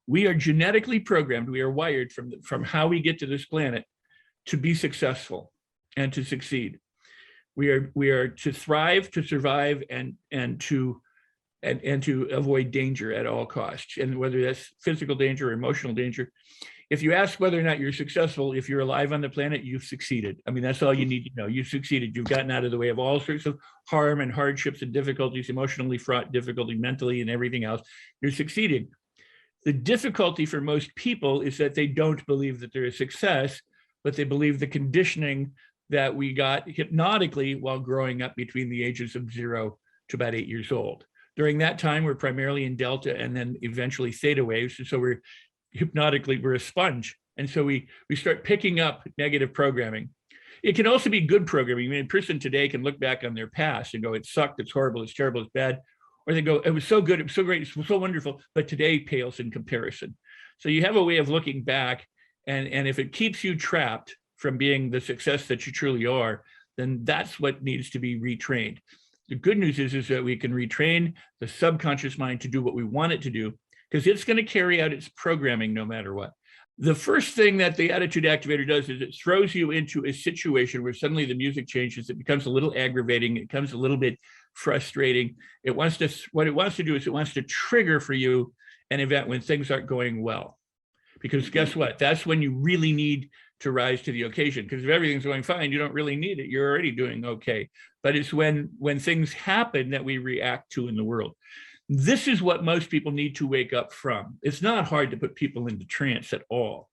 We are genetically programmed. We are wired from how we get to this planet to be successful and to succeed. We are to thrive, to survive, and to avoid danger at all costs. And whether that's physical danger or emotional danger. If you ask whether or not you're successful, if you're alive on the planet, you've succeeded. I mean, that's all you need to know. You've succeeded. You've gotten out of the way of all sorts of harm and hardships and difficulties, emotionally fraught difficulty, mentally, and everything else. You're succeeded. The difficulty for most people is that they don't believe that they're a success, but they believe the conditioning that we got hypnotically while growing up between the ages of 0 to about 8 years old. During that time, we're primarily in delta and then eventually theta waves. And so we're a sponge. And so we start picking up negative programming. It can also be good programming. I mean, a person today can look back on their past and go, it sucked, it's horrible, it's terrible, it's bad. Or they go, it was so good, it was so great, it was so wonderful, but today pales in comparison. So you have a way of looking back, and if it keeps you trapped from being the success that you truly are, then that's what needs to be retrained. The good news is that we can retrain the subconscious mind to do what we want it to do, because it's going to carry out its programming no matter what. The first thing that the attitude activator does is it throws you into a situation where suddenly the music changes. It becomes a little aggravating. It becomes a little bit frustrating. What it wants to do is it wants to trigger for you an event when things aren't going well. Because guess what? That's when you really need to rise to the occasion. Because if everything's going fine, you don't really need it. You're already doing okay. But it's when things happen that we react to in the world. This is what most people need to wake up from. It's not hard to put people into trance at all.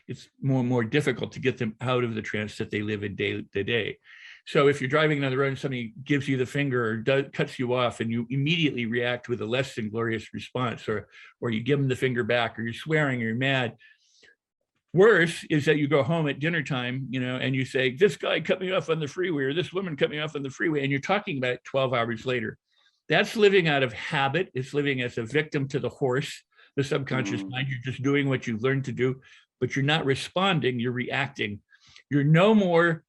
It's more difficult to get them out of the trance that they live in day to day. So if you're driving down the road and somebody gives you the finger or cuts you off, and you immediately react with a less than glorious response, or you give them the finger back, or you're swearing, or you're mad. Worse is that you go home at dinner time, and you say, this guy cut me off on the freeway, or this woman cut me off on the freeway, and you're talking about it 12 hours later. That's living out of habit. It's living as a victim to the horse, the subconscious mind. You're just doing what you've learned to do, but you're not responding, you're reacting. You're no more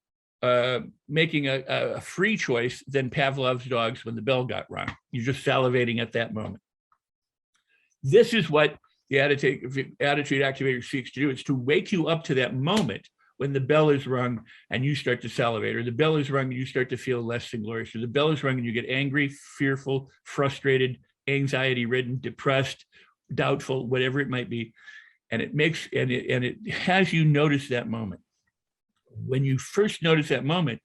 making a free choice than Pavlov's dogs when the bell got rung. You're just salivating at that moment. This is what the attitude activator seeks to do. It's to wake you up to that moment when the bell is rung and you start to salivate, or the bell is rung and you start to feel less than glorious, or the bell is rung and you get angry, fearful, frustrated, anxiety-ridden, depressed, doubtful, whatever it might be. And it has you notice that moment. When you first notice that moment,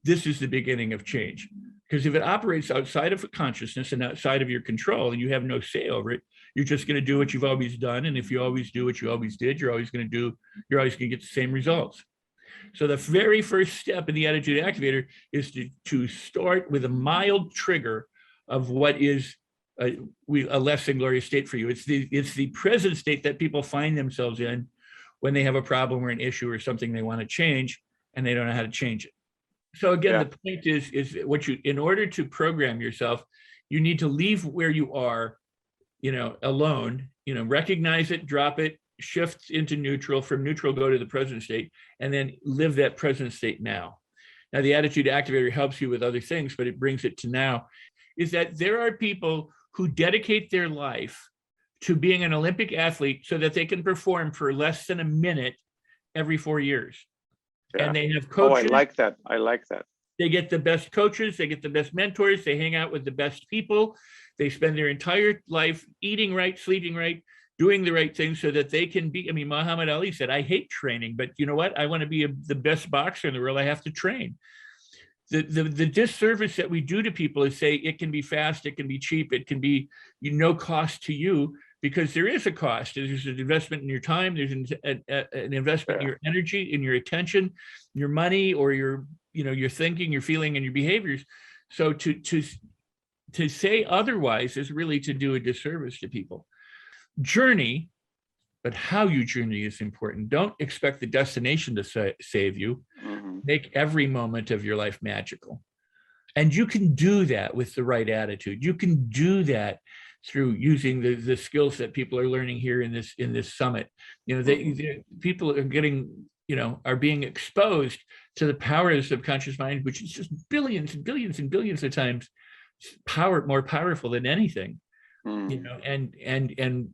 this is the beginning of change. Because if it operates outside of consciousness and outside of your control, and you have no say over it, you're just going to do what you've always done. And if you always do what you always did, you're always going to get the same results. So the very first step in the attitude activator is to start with a mild trigger of what is a less than glorious state for you. It's the present state that people find themselves in when they have a problem or an issue or something they want to change and they don't know how to change it. So again, the point is in order to program yourself, you need to leave where you are, alone, recognize it, drop it, shift into neutral, from neutral, go to the present state, and then live that present state now. Now, the attitude activator helps you with other things, but it brings it to now, is that there are people who dedicate their life to being an Olympic athlete so that they can perform for less than a minute every 4 years. Yeah. And they have coaches. Oh, I like that. They get the best coaches, they get the best mentors, they hang out with the best people. They spend their entire life eating right, sleeping right, doing the right thing so that they can be, Muhammad Ali said, I hate training, but you know what? I want to be the best boxer in the world. I have to train. The disservice that we do to people is say it can be fast, it can be cheap, it can be no cost to you, because there is a cost. There's an investment in your time, there's an investment in your energy, in your attention, your money, or your thinking, your feeling, and your behaviors. So to say otherwise is really to do a disservice to people. Journey, but how you journey is important. Don't expect the destination to save you. Make every moment of your life magical. And you can do that with the right attitude. You can do that through using the skills that people are learning here in this summit. People are getting, are being exposed to the power of the subconscious mind, which is just billions and billions and billions of times more powerful than anything. And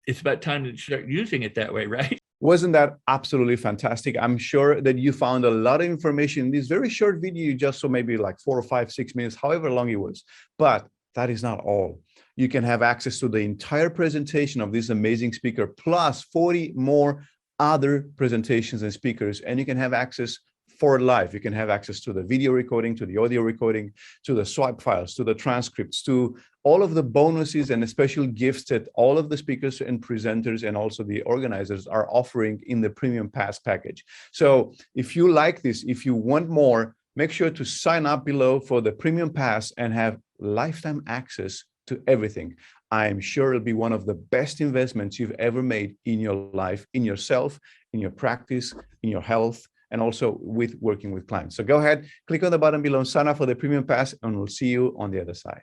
it's about time to start using it that way, right? Wasn't that absolutely fantastic? I'm sure that you found a lot of information in this very short video you just saw, maybe like 4 or 5, 6 minutes, however long it was. But that is not all. You can have access to the entire presentation of this amazing speaker, plus 40 more other presentations and speakers, and you can have access for life. You can have access to the video recording, to the audio recording, to the swipe files, to the transcripts, to all of the bonuses and the special gifts that all of the speakers and presenters and also the organizers are offering in the Premium Pass package. So if you like this, if you want more, make sure to sign up below for the Premium Pass and have lifetime access to everything. I'm sure it'll be one of the best investments you've ever made in your life, in yourself, in your practice, in your health, and also with working with clients. So go ahead, click on the button below, sign up for the Premium Pass, and we'll see you on the other side.